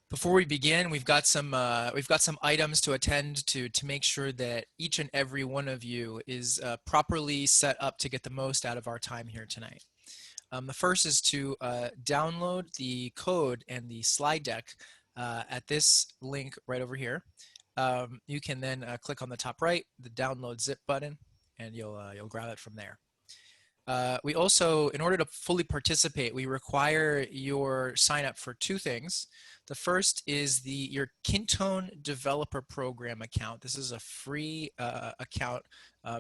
Before we begin, we've got some items to attend to make sure that each and every one of you is properly set up to get the most out of our time here tonight. The first is to download the code and the slide deck at this link right over here. You can then click on the top right, the download zip button, and you'll grab it from there. We also, in order to fully participate, we require your sign up for two things. The first is your Kintone Developer Program account. This is a free account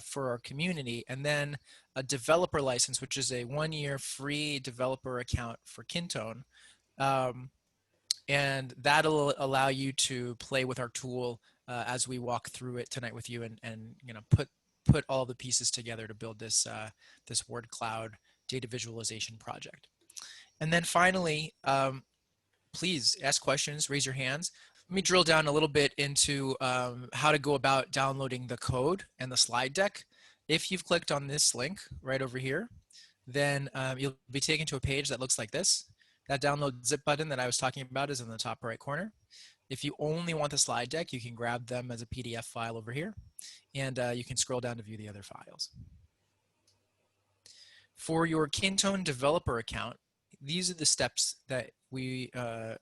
for our community, and then a developer license, which is a 1-year free developer account for Kintone. And that'll allow you to play with our tool as we walk through it tonight with you, and put all the pieces together to build this this word cloud data visualization project. And then finally, please ask questions, raise your hands. Let me drill down a little bit into how to go about downloading the code and the slide deck. If you've clicked on this link right over here, then you'll be taken to a page that looks like this. That download zip button that I was talking about is in the top right corner. If you only want the slide deck, you can grab them as a PDF file over here, and you can scroll down to view the other files. For your Kintone developer account, these are the steps that that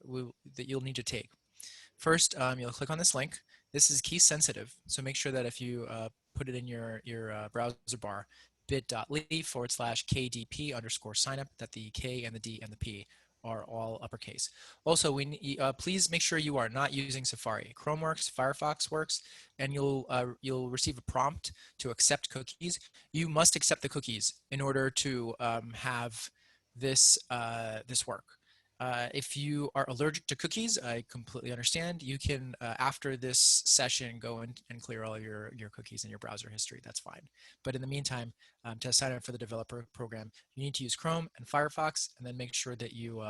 you'll need to take. First, you'll click on this link. This is key sensitive, so make sure that if you put it in your browser bar, bit.ly/KDP_signup, that the K and the D and the P are all uppercase. Also, please make sure you are not using Safari. Chrome works, Firefox works, and you'll receive a prompt to accept cookies. You must accept the cookies in order to have this work. If you are allergic to cookies, I completely understand. You can, after this session, go and clear all your cookies in your browser history. That's fine. But in the meantime, to sign up for the developer program, you need to use Chrome and Firefox, and then make sure that you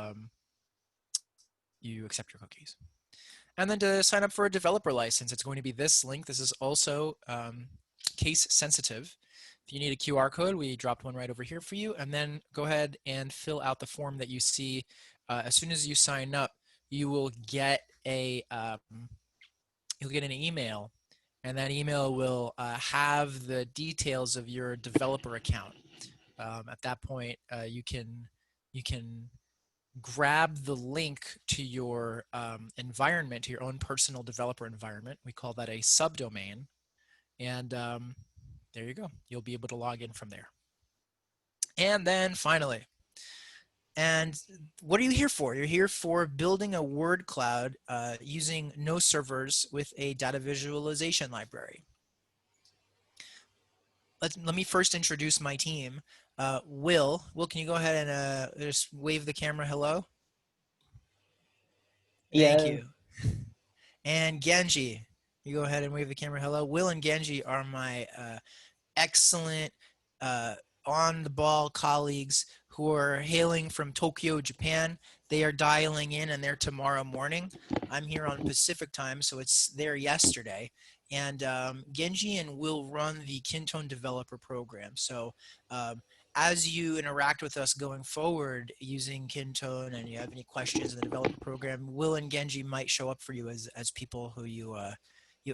accept your cookies. And then to sign up for a developer license, it's going to be this link. This is also case sensitive. If you need a QR code, we dropped one right over here for you. And then go ahead and fill out the form that you see. As soon as you sign up, you will get an email, and that email will have the details of your developer account. At that point, you can grab the link to your environment, to your own personal developer environment. We call that a subdomain, and there you go. You'll be able to log in from there. And then finally, and what are you here for? You're here for building a word cloud using no servers with a data visualization library. Let me first introduce my team. Will, can you go ahead and just wave the camera hello? Thank you. And Genji, you go ahead and wave the camera hello. Will and Genji are my excellent on-the-ball colleagues who are hailing from Tokyo, Japan. They are dialing in, and they're tomorrow morning. I'm here on Pacific time, so it's there yesterday. And Genji and Will run the Kintone developer program. So as you interact with us going forward using Kintone, and you have any questions in the developer program, Will and Genji might show up for you as people who you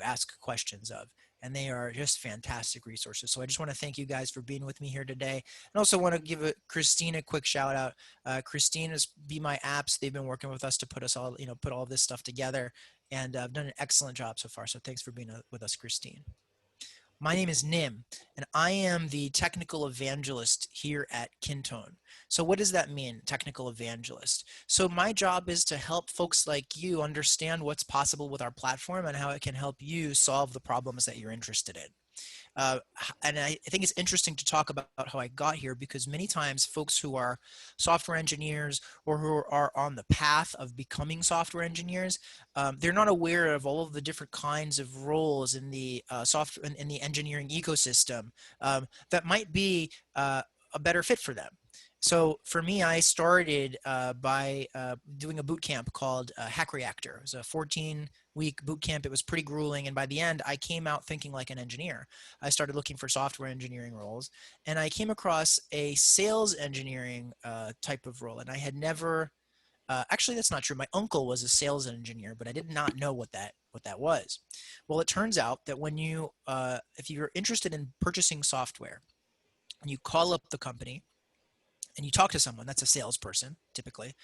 ask questions of. And they are just fantastic resources. So I just want to thank you guys for being with me here today. And also want to give Christine a quick shout out. Christine is Be My Apps. They've been working with us to put all this stuff together, and I've done an excellent job so far. So thanks for being with us, Christine. My name is Nim, and I am the technical evangelist here at Kintone. So what does that mean, technical evangelist? So my job is to help folks like you understand what's possible with our platform and how it can help you solve the problems that you're interested in. And I think it's interesting to talk about how I got here, because many times folks who are software engineers or who are on the path of becoming software engineers, they're not aware of all of the different kinds of roles in the in the engineering ecosystem that might be a better fit for them. So for me, I started by doing a boot camp called Hack Reactor. It was a 14-week boot camp. It was pretty grueling, and by the end, I came out thinking like an engineer. I started looking for software engineering roles, and I came across a sales engineering type of role, and I had never Actually, that's not true. My uncle was a sales engineer, but I did not know what that was. Well, it turns out that when you, if you're interested in purchasing software, and you call up the company and you talk to someone that's a salesperson typically,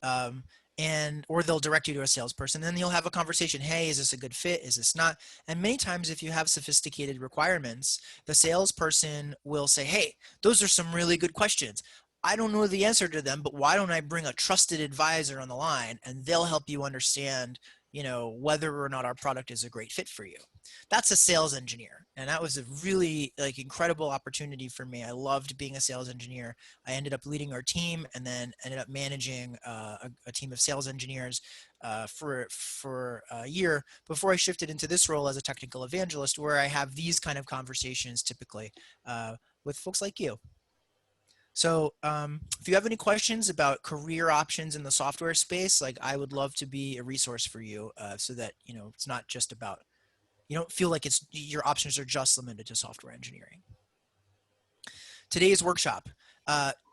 um, and or they'll direct you to a salesperson, and you'll have a conversation. Hey, is this a good fit? Is this not? And many times, if you have sophisticated requirements, the salesperson will say, hey, those are some really good questions. I don't know the answer to them, but why don't I bring a trusted advisor on the line, and they'll help you understand, whether or not our product is a great fit for you. That's a sales engineer, and that was a really incredible opportunity for me. I loved being a sales engineer. I ended up leading our team, and then ended up managing a team of sales engineers for a year before I shifted into this role as a technical evangelist, where I have these kind of conversations typically with folks like you. So if you have any questions about career options in the software space, I would love to be a resource for you, so that it's not just about, you don't feel like your options are just limited to software engineering. Today's workshop,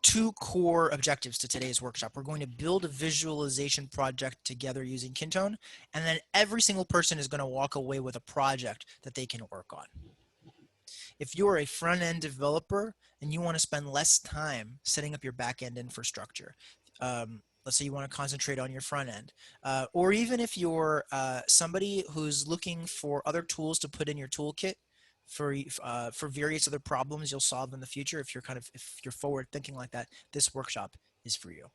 two core objectives to today's workshop. We're going to build a visualization project together using Kintone, and then every single person is going to walk away with a project that they can work on. If you're a front-end developer and you want to spend less time setting up your back-end infrastructure, let's say you want to concentrate on your front end, or even if you're somebody who's looking for other tools to put in your toolkit for various other problems you'll solve in the future, if you're forward thinking like that, this workshop is for you.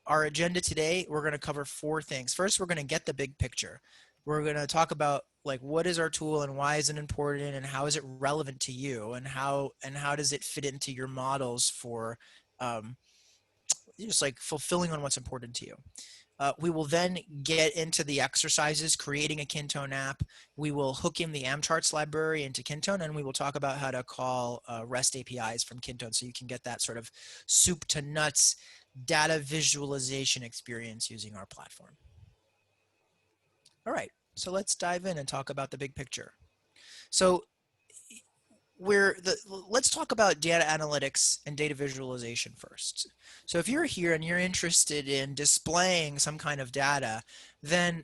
Our agenda today, we're going to cover 4 things. First, we're going to get the big picture. We're going to talk about what is our tool and why is it important and how is it relevant to you, and how does it fit into your models for just fulfilling on what's important to you. We will then get into the exercises, creating a Kintone app. We will hook in the amCharts library into Kintone, and we will talk about how to call REST APIs from Kintone, so you can get that sort of soup to nuts data visualization experience using our platform. All right, so let's dive in and talk about the big picture. So let's talk about data analytics and data visualization first. So if you're here and you're interested in displaying some kind of data, then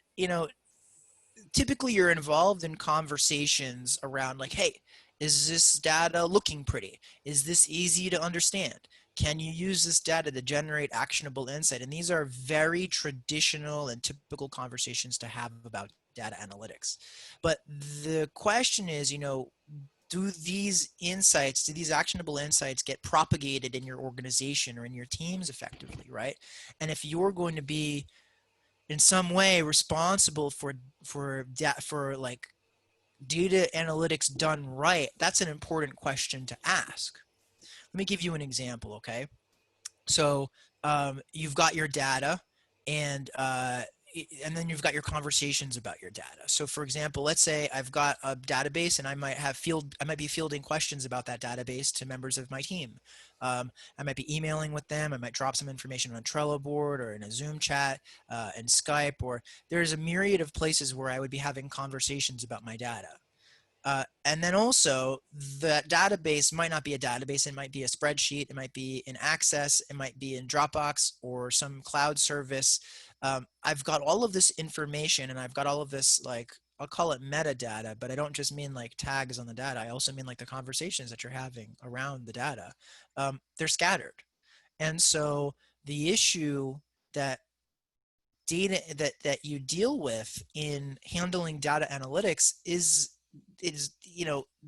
typically you're involved in conversations around hey, is this data looking pretty? Is this easy to understand? Can you use this data to generate actionable insight? And these are very traditional and typical conversations to have about data analytics. But the question is, do these actionable insights get propagated in your organization or in your teams effectively, right? And if you're going to be in some way responsible for data analytics done right, that's an important question to ask. Let me give you an example, okay? So you've got your data, and then you've got your conversations about your data. So for example, let's say I've got a database, and I might be fielding questions about that database to members of my team. I might be emailing with them. I might drop some information on Trello board or in a Zoom chat, and Skype, or there's a myriad of places where I would be having conversations about my data. And then also, that database might not be a database. It might be a spreadsheet. It might be in Access. It might be in Dropbox or some cloud service. I've got all of this information, and I've got all of this, I'll call it metadata, but I don't just mean tags on the data. I also mean the conversations that you're having around the data. They're scattered. And so the issue that you deal with in handling data analytics is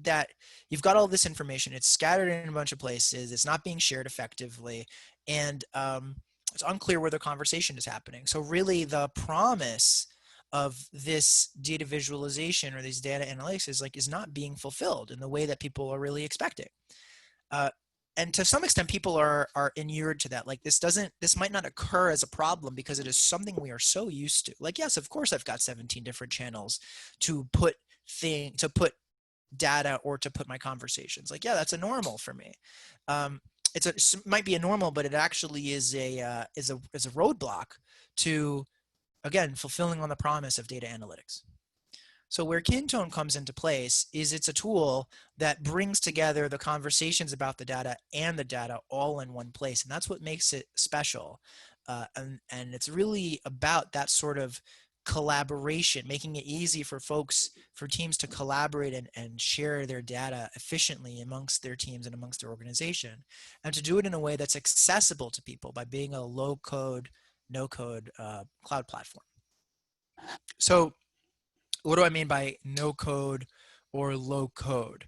that you've got all this information, it's scattered in a bunch of places, it's not being shared effectively, and it's unclear where the conversation is happening. So really the promise of this data visualization or these data analytics is not being fulfilled in the way that people are really expecting. And to some extent, people are inured to that. This might not occur as a problem because it is something we are so used to. Yes, of course, I've got 17 different channels to put data or to put my conversations. Yeah, that's a normal for me. It might be a normal, but it actually is a roadblock to, again, fulfilling on the promise of data analytics. So where Kintone comes into place is it's a tool that brings together the conversations about the data and the data all in one place. And that's what makes it special. and it's really about that sort of collaboration, making it easy for teams to collaborate and share their data efficiently amongst their teams and amongst their organization, and to do it in a way that's accessible to people by being a low code, no code cloud platform. So what do I mean by no code or low code?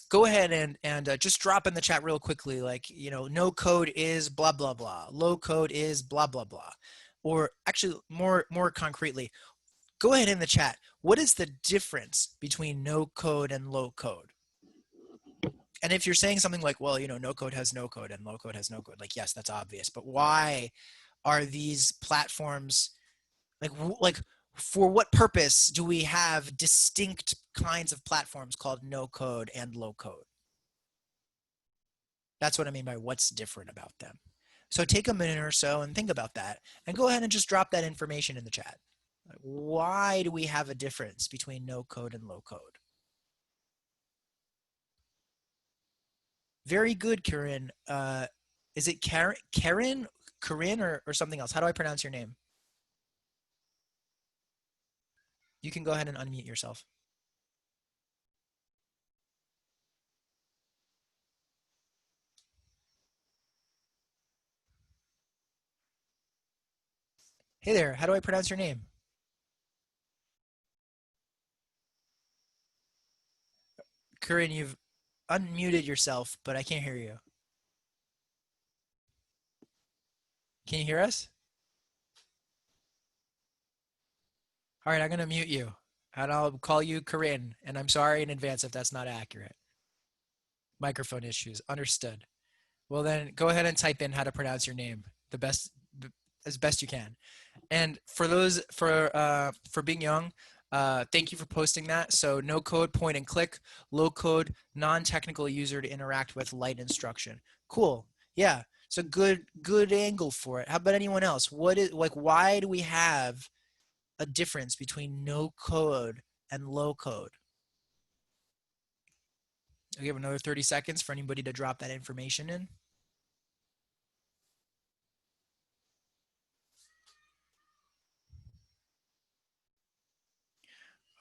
Go ahead and just drop in the chat real quickly, like, no code is blah, blah, blah. Low code is blah, blah, blah. Or actually more concretely, go ahead in the chat. What is the difference between no code and low code? And if you're saying something like, well, no code has no code and low code has no code, like, yes, that's obvious. But why are these platforms like for what purpose do we have distinct kinds of platforms called no code and low code? That's what I mean by what's different about them. So take a minute or so and think about that, and go ahead and just drop that information in the chat. Why do we have a difference between no code and low code? Very good, Karen. Is it Karen, or something else? How do I pronounce your name? You can go ahead and unmute yourself. Hey there, how do I pronounce your name? Karen, you've unmuted yourself, but I can't hear you. Can you hear us? All right, I'm going to mute you, and I'll call you Corinne, and I'm sorry in advance if that's not accurate. Microphone issues, understood. Well, then go ahead and type in how to pronounce your name as best you can. And for those, for being young, thank you for posting that. So no code, point and click, low code, non-technical user to interact with, light instruction. Cool. Yeah, it's a good angle for it. How about anyone else? Why do we have a difference between no code and low code? I'll give another 30 seconds for anybody to drop that information in.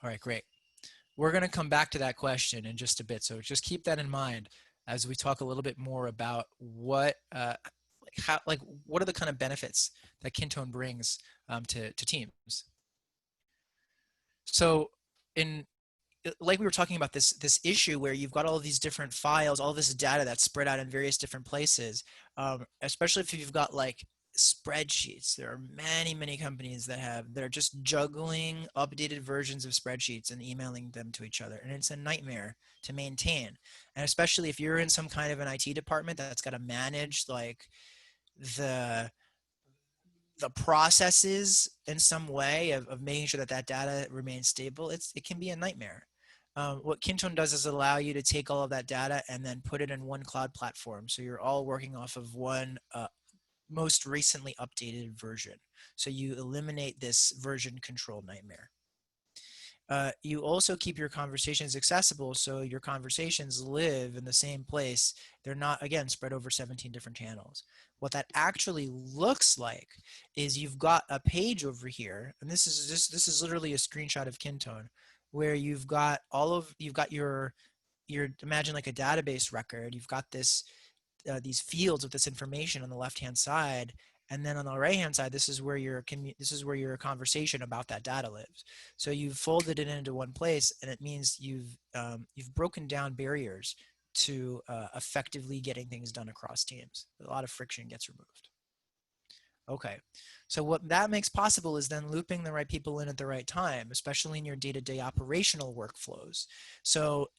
All right, great. We're going to come back to that question in just a bit. So just keep that in mind as we talk a little bit more about what are the kind of benefits that Kintone brings to teams. So like we were talking about this issue where you've got all of these different files, all this data that's spread out in various different places, especially if you've got like spreadsheets. There are many companies that are just juggling updated versions of spreadsheets and emailing them to each other, and it's a nightmare to maintain. And especially if you're in some kind of an IT department that's got to manage like the processes in some way of making sure that data remains stable, it can be a nightmare. What Kintone does is allow you to take all of that data and then put it in one cloud platform. So you're all working off of one most recently updated version. So you eliminate this version control nightmare. You also keep your conversations accessible, so your conversations live in the same place. They're not, again, spread over 17 different channels. What that actually looks like is you've got a page over here, and this is literally a screenshot of Kintone, where you've got your imagine like a database record. You've got these fields with this information on the left-hand side, and then on the right-hand side, this is where your conversation about that data lives. So you've folded it into one place, and it means you've broken down barriers to effectively getting things done across teams. A lot of friction gets removed. Okay, so what that makes possible is then looping the right people in at the right time, especially in your day-to-day operational workflows. So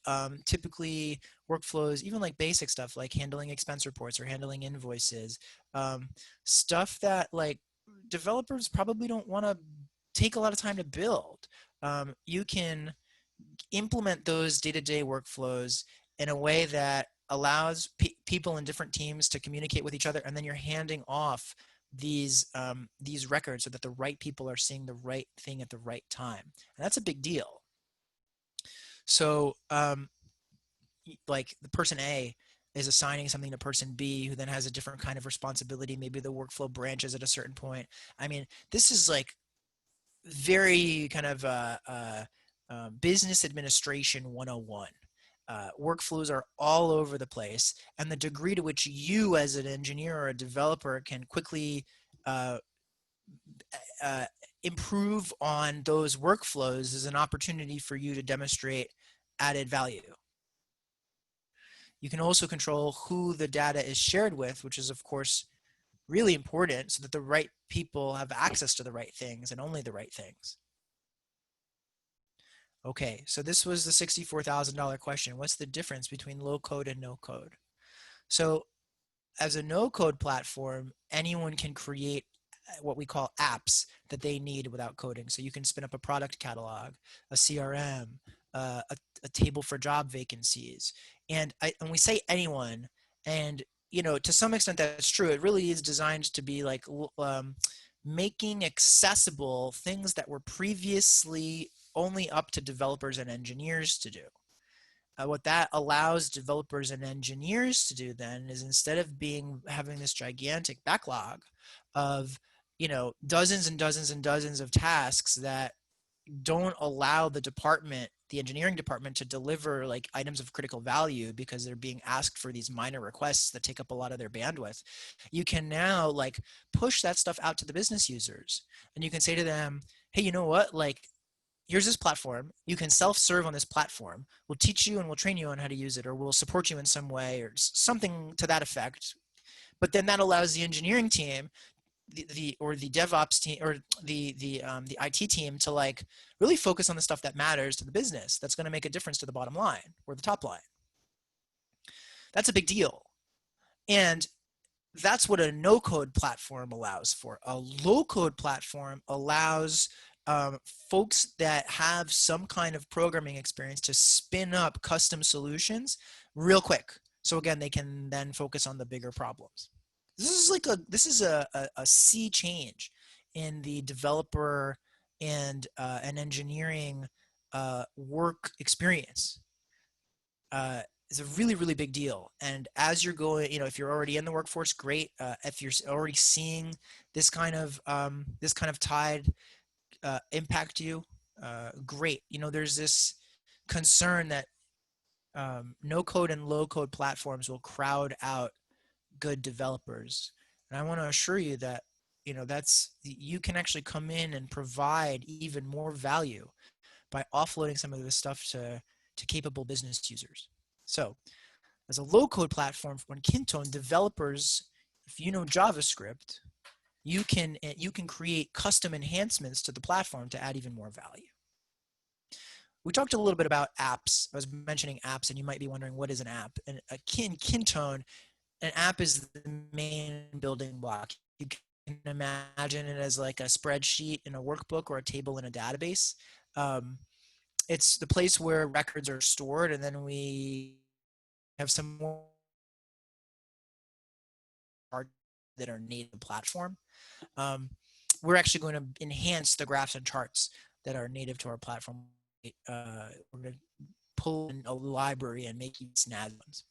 typically workflows, even like basic stuff like handling expense reports or handling invoices, stuff that like developers probably don't want to take a lot of time to build. You can implement those day-to-day workflows in a way that allows people in different teams to communicate with each other, and then you're handing off these records so that the right people are seeing the right thing at the right time. And that's a big deal. So like the person A is assigning something to person B, who then has a different kind of responsibility. Maybe the workflow branches at a certain point. I mean, this is like very kind of business administration 101. Workflows are all over the place, and the degree to which you as an engineer or a developer can quickly uh, uh, improve on those workflows is an opportunity for you to demonstrate added value. You can also control who the data is shared with, which is of course really important so that the right people have access to the right things and only the right things. Okay, so this was the $64,000 question. What's the difference between low code and no code? So as a no code platform, anyone can create what we call apps that they need without coding. So you can spin up a product catalog, a CRM, a table for job vacancies. And we say anyone, and to some extent that's true. It really is designed to be like making accessible things that were previously only up to developers and engineers to do. What that allows developers and engineers to do then is, instead of having this gigantic backlog of dozens and dozens and dozens of tasks that don't allow the engineering department, to deliver like items of critical value because they're being asked for these minor requests that take up a lot of their bandwidth, you can now like push that stuff out to the business users, and you can say to them, hey, you know what, like, here's this platform. You can self-serve on this platform. We'll teach you and we'll train you on how to use it, or we'll support you in some way, or something to that effect. But then that allows the engineering team, or the DevOps team, or the IT team, to like really focus on the stuff that matters to the business. That's going to make a difference to the bottom line or the top line. That's a big deal. And that's what a no-code platform allows for. A low-code platform allows folks that have some kind of programming experience to spin up custom solutions real quick. So again, they can then focus on the bigger problems. This is a sea change in the developer and an engineering work experience. Is a really, really big deal. And as you're going, if you're already in the workforce, great. If you're already seeing this kind of tide impact you, great. There's this concern that no code and low code platforms will crowd out good developers. And I want to assure you that you can actually come in and provide even more value by offloading some of this stuff to capable business users. So as a low-code platform on Kintone, developers, if you know JavaScript, you can create custom enhancements to the platform to add even more value. We talked a little bit about apps. I was mentioning apps, and you might be wondering, what is an app? And in Kintone, an app is the main building block. You can imagine it as like a spreadsheet in a workbook or a table in a database. It's the place where records are stored, and then we have some more that are native to the platform. We're actually going to enhance the graphs and charts that are native to our platform. We're going to pull in a library and make snazzy ones.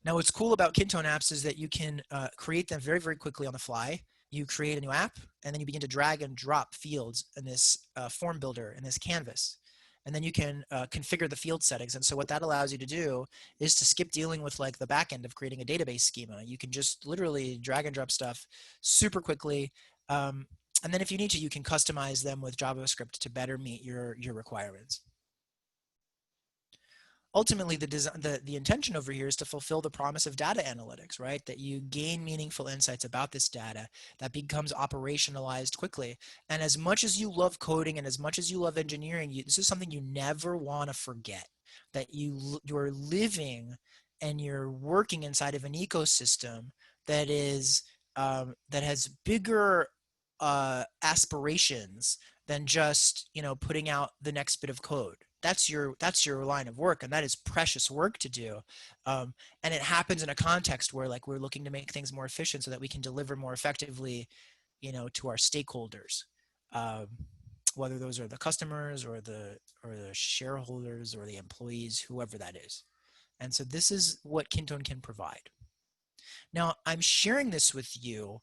Now, what's cool about Kintone apps is that you can create them very, very quickly on the fly. You create a new app, and then you begin to drag and drop fields in this form builder, in this canvas. And then you can configure the field settings. And so what that allows you to do is to skip dealing with like the back end of creating a database schema. You can just literally drag and drop stuff super quickly. And then if you need to, you can customize them with JavaScript to better meet your requirements. Ultimately, the intention over here is to fulfill the promise of data analytics, right? That you gain meaningful insights about this data that becomes operationalized quickly. And as much as you love coding and as much as you love engineering, this is something you never want to forget, that you're living and you're working inside of an ecosystem that is that has bigger aspirations than just putting out the next bit of code. That's your line of work, and that is precious work to do. And it happens in a context where like we're looking to make things more efficient so that we can deliver more effectively, to our stakeholders, whether those are the customers or the shareholders or the employees, whoever that is. And so this is what Kintone can provide. Now, I'm sharing this with you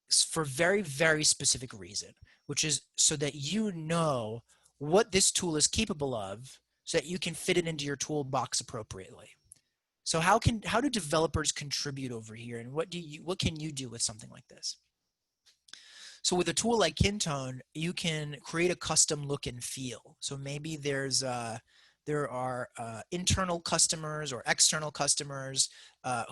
for very, very specific reason, which is so that you know what this tool is capable of so that you can fit it into your toolbox appropriately. So how do developers contribute over here, and what can you do with something like this? So with a tool like Kintone, you can create a custom look and feel. So maybe there are internal customers or external customers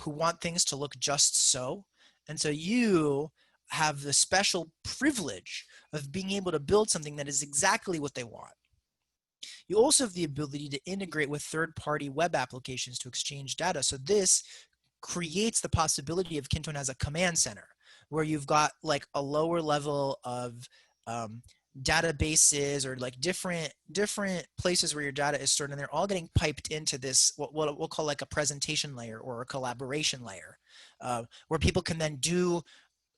who want things to look just so. And so you have the special privilege of being able to build something that is exactly what they want. You also have the ability to integrate with third-party web applications to exchange data. So this creates the possibility of Kintone as a command center, where you've got like a lower level of databases or like different places where your data is stored, and they're all getting piped into this what we'll call like a presentation layer or a collaboration layer, where people can then do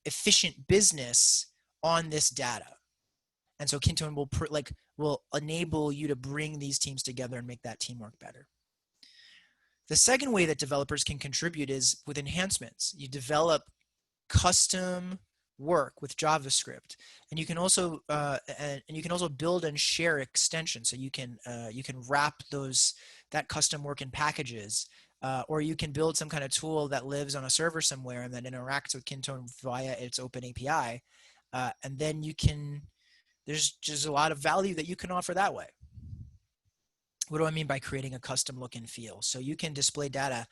efficient business on this data. And so Kintone will enable you to bring these teams together and make that teamwork better. The second way that developers can contribute is with enhancements. You develop custom work with JavaScript, and you can also build and share extensions. So you can wrap that custom work in packages, or you can build some kind of tool that lives on a server somewhere and that interacts with Kintone via its open API, and then there's just a lot of value that you can offer that way. What do I mean by creating a custom look and feel? So you can display data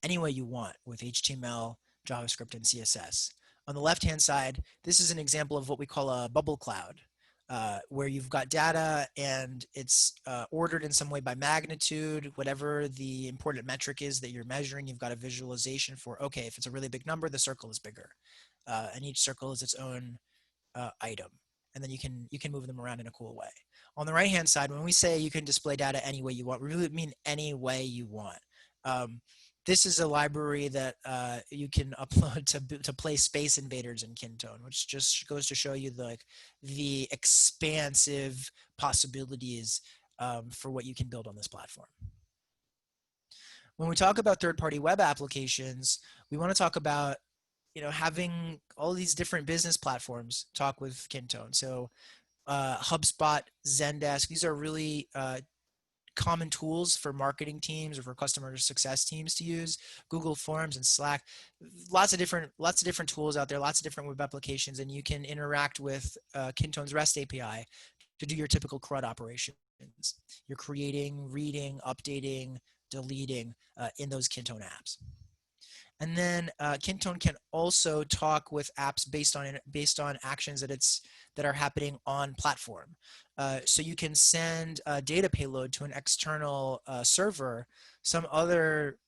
any way you want with HTML, JavaScript, and CSS. On the left-hand side, this is an example of what we call a bubble cloud, where you've got data and it's ordered in some way by magnitude, whatever the important metric is that you're measuring. You've got a visualization for, okay, if it's a really big number, the circle is bigger, and each circle is its own item, and then you can move them around in a cool way. On the right hand side, when we say you can display data any way you want, we really mean any way you want. This is a library that you can upload to play Space Invaders in Kintone, which just goes to show you the expansive possibilities for what you can build on this platform. When we talk about third-party web applications, we want to talk about having all these different business platforms talk with Kintone. So HubSpot, Zendesk, these are really common tools for marketing teams or for customer success teams to use. Google Forms and Slack, lots of different tools out there, lots of different web applications, and you can interact with Kintone's REST API to do your typical CRUD operations. You're creating, reading, updating, deleting in those Kintone apps. And then Kintone can also talk with apps based on actions that are happening on platform. So you can send a data payload to an external server, some other,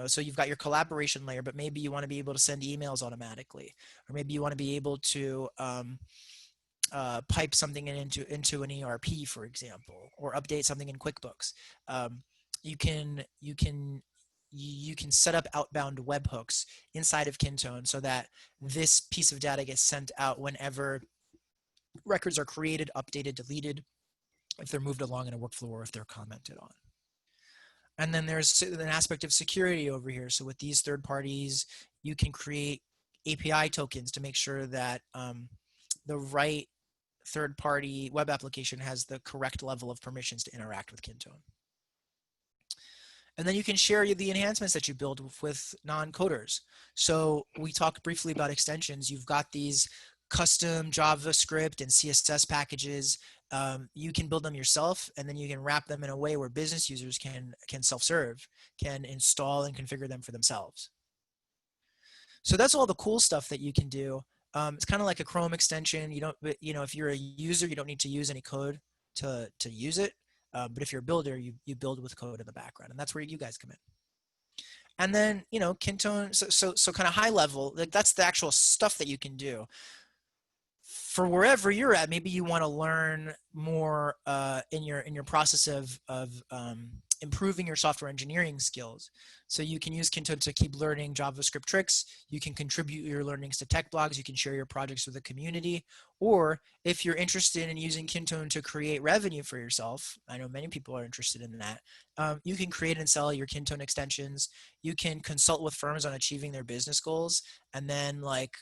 so you've got your collaboration layer, but maybe you want to be able to send emails automatically, or maybe you want to be able to pipe something into an ERP, for example, or update something in QuickBooks. You can set up outbound webhooks inside of Kintone so that this piece of data gets sent out whenever records are created, updated, deleted, if they're moved along in a workflow, or if they're commented on. And then there's an aspect of security over here. So with these third parties, you can create API tokens to make sure that the right third-party web application has the correct level of permissions to interact with Kintone. And then you can share the enhancements that you build with non-coders. So we talked briefly about extensions. You've got these custom JavaScript and CSS packages. You can build them yourself, and then you can wrap them in a way where business users can self-serve, can install and configure them for themselves. So that's all the cool stuff that you can do. It's kind of like a Chrome extension. If you're a user, you don't need to use any code to use it. But if you're a builder, you build with code in the background, and that's where you guys come in. And then, Kintone, so kind of high level, like that's the actual stuff that you can do. For wherever you're at, maybe you want to learn more in your process of improving your software engineering skills. So you can use Kintone to keep learning JavaScript tricks. You can contribute your learnings to tech blogs. You can share your projects with the community. Or if you're interested in using Kintone to create revenue for yourself, I know many people are interested in that, you can create and sell your Kintone extensions. You can consult with firms on achieving their business goals, and then like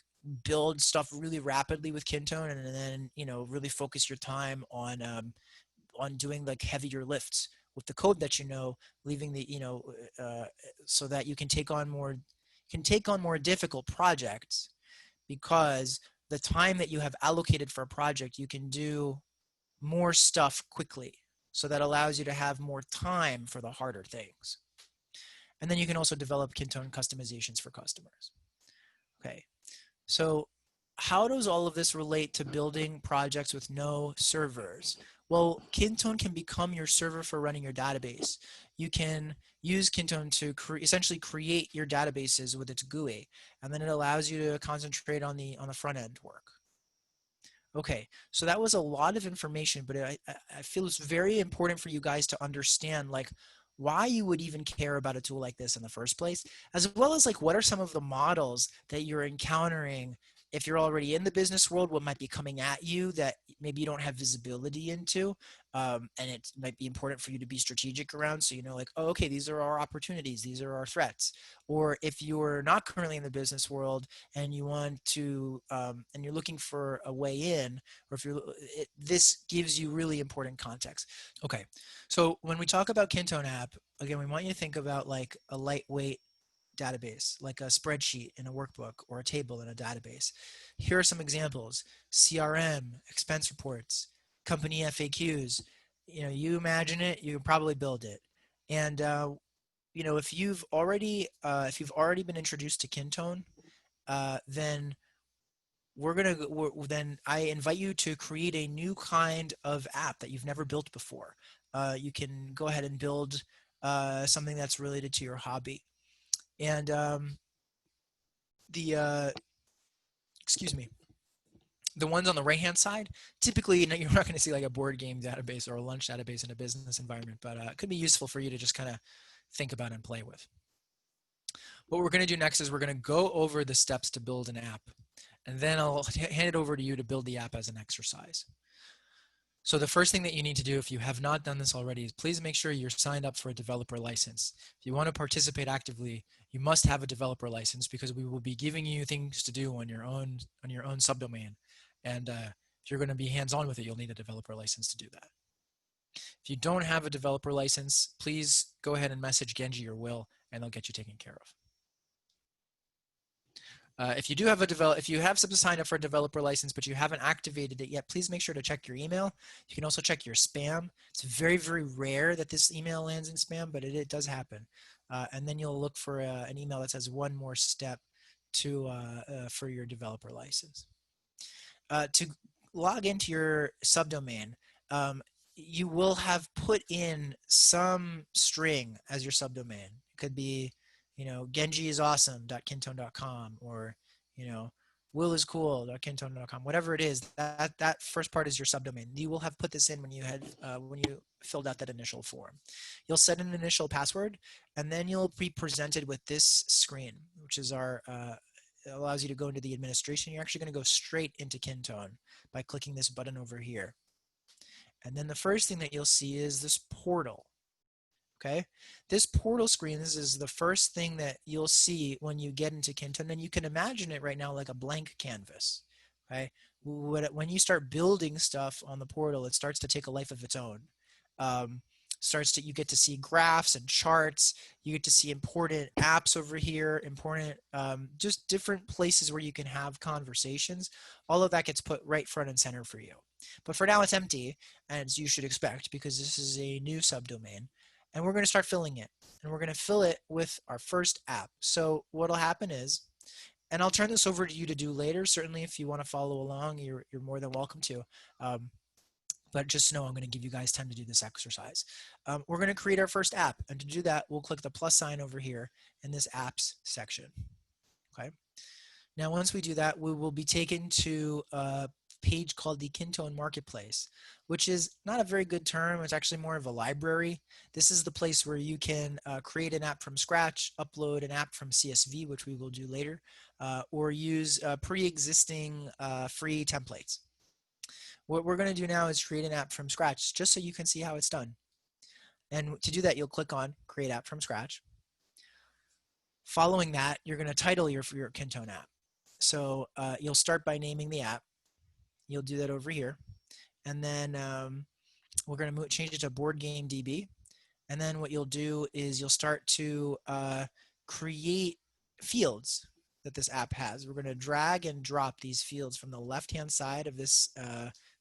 build stuff really rapidly with Kintone, and then really focus your time on doing like heavier lifts with the code that leaving the so that you can take on more difficult projects, because the time that you have allocated for a project, you can do more stuff quickly. So that allows you to have more time for the harder things. And then you can also develop Kintone customizations for customers. Okay, so how does all of this relate to building projects with no servers? Well, Kintone can become your server for running your database. You can use Kintone to essentially create your databases with its GUI, and then it allows you to concentrate on the front end work. Okay, so that was a lot of information, but I feel it's very important for you guys to understand like why you would even care about a tool like this in the first place, as well as like what are some of the models that you're encountering if you're already in the business world, what might be coming at you that maybe you don't have visibility into, and it might be important for you to be strategic around, so like, oh, okay, these are our opportunities, these are our threats. Or if you're not currently in the business world and you want to and you're looking for a way in, or if this gives you really important context. Okay, so when we talk about Kintone app, again, we want you to think about like a lightweight database, like a spreadsheet in a workbook or a table in a database. Here are some examples: CRM, expense reports, company FAQs. You imagine it, you can probably build it. And if you've already been introduced to Kintone, then then I invite you to create a new kind of app that you've never built before. You can go ahead and build something that's related to your hobby. And the excuse me, the ones on the right hand side, typically you're not going to see like a board game database or a lunch database in a business environment, but it could be useful for you to just kind of think about and play with. What we're going to do next is we're going to go over the steps to build an app, and then I'll hand it over to you to build the app as an exercise. So the first thing that you need to do, if you have not done this already, is please make sure you're signed up for a developer license. If you want to participate actively, you must have a developer license, because we will be giving you things to do on your own subdomain. And if you're going to be hands-on with it, you'll need a developer license to do that. If you don't have a developer license, please go ahead and message Genji or Will, and they'll get you taken care of. If you have signed up for a developer license but you haven't activated it yet, please make sure to check your email. You can also check your spam. It's very, very rare that this email lands in spam, but it does happen. And then you'll look for an email that says one more step for your developer license. To log into your subdomain, you will have put in some string as your subdomain. It could be genjiisawesome.kintone.com, or williscool.kintone.com, whatever it is. That first part is your subdomain. You will have put this in when you filled out that initial form. You'll set an initial password, and then you'll be presented with this screen, which is it allows you to go into the administration. You're actually going to go straight into Kintone by clicking this button over here. And then the first thing that you'll see is this portal. Okay, this portal screen, this is the first thing that you'll see when you get into Kintone, and you can imagine it right now like a blank canvas. Okay, when you start building stuff on the portal, it starts to take a life of its own. You get to see graphs and charts. You get to see important apps over here, just different places where you can have conversations. All of that gets put right front and center for you. But for now, it's empty, as you should expect, because this is a new subdomain. And we're going to start filling it. And we're going to fill it with our first app. So what'll happen is, and I'll turn this over to you to do later. Certainly, if you want to follow along, you're more than welcome to. But just know I'm going to give you guys time to do this exercise. We're going to create our first app. And to do that, we'll click the plus sign over here in this apps section. Okay. Now, once we do that, we will be taken to page called the Kintone Marketplace, which is not a very good term. It's actually more of a library. This is the place where you can create an app from scratch, upload an app from CSV, which we will do later, or use pre-existing free templates. What we're going to do now is create an app from scratch, just so you can see how it's done. And to do that, you'll click on Create App from Scratch. Following that, you're going to title your Kintone app. So you'll start by naming the app. You'll do that over here. And then we're going to change it to Board Game DB. And then what you'll do is you'll start to create fields that this app has. We're going to drag and drop these fields from the left-hand side of this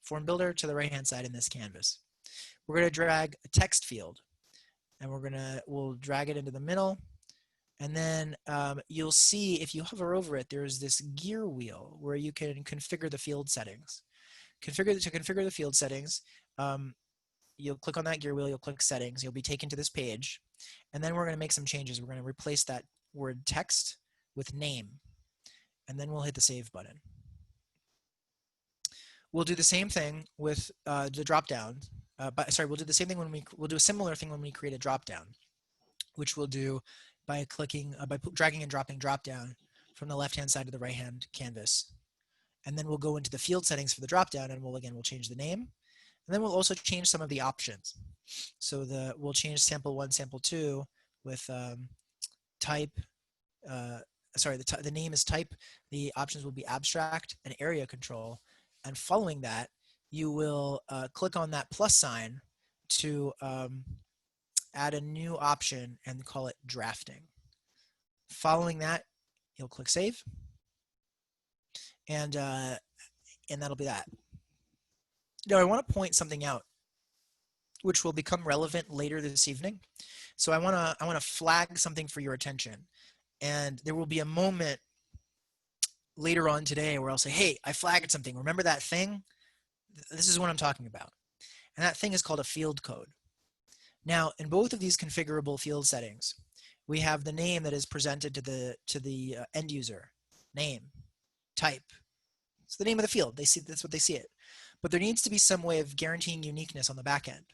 form builder to the right-hand side in this canvas. We're going to drag a text field, and we'll drag it into the middle. And then you'll see if you hover over it, there's this gear wheel where you can configure the field settings. To configure the field settings, you'll click on that gear wheel, you'll click settings, you'll be taken to this page, and then we're going to make some changes. We're going to replace that word text with name, and then we'll hit the save button. We'll do the same thing with the drop down. We'll do the same thing we'll do a similar thing when we create a drop down, which we'll do by dragging and dropping drop down from the left hand side to the right hand canvas. And then we'll go into the field settings for the drop down, and we'll change the name. And then we'll also change some of the options. So we'll change sample 1, sample 2 with type. The name is type. The options will be abstract and area control. And following that, you will click on that plus sign to add a new option and call it drafting. Following that, you'll click save, and that'll be that. Now, I want to point something out, which will become relevant later this evening. So I want to flag something for your attention, and there will be a moment later on today where I'll say, "Hey, I flagged something. Remember that thing? This is what I'm talking about." And that thing is called a field code. Now, in both of these configurable field settings, we have the name that is presented to the end user, name, type. It's the name of the field. That's what they see it. But there needs to be some way of guaranteeing uniqueness on the back end.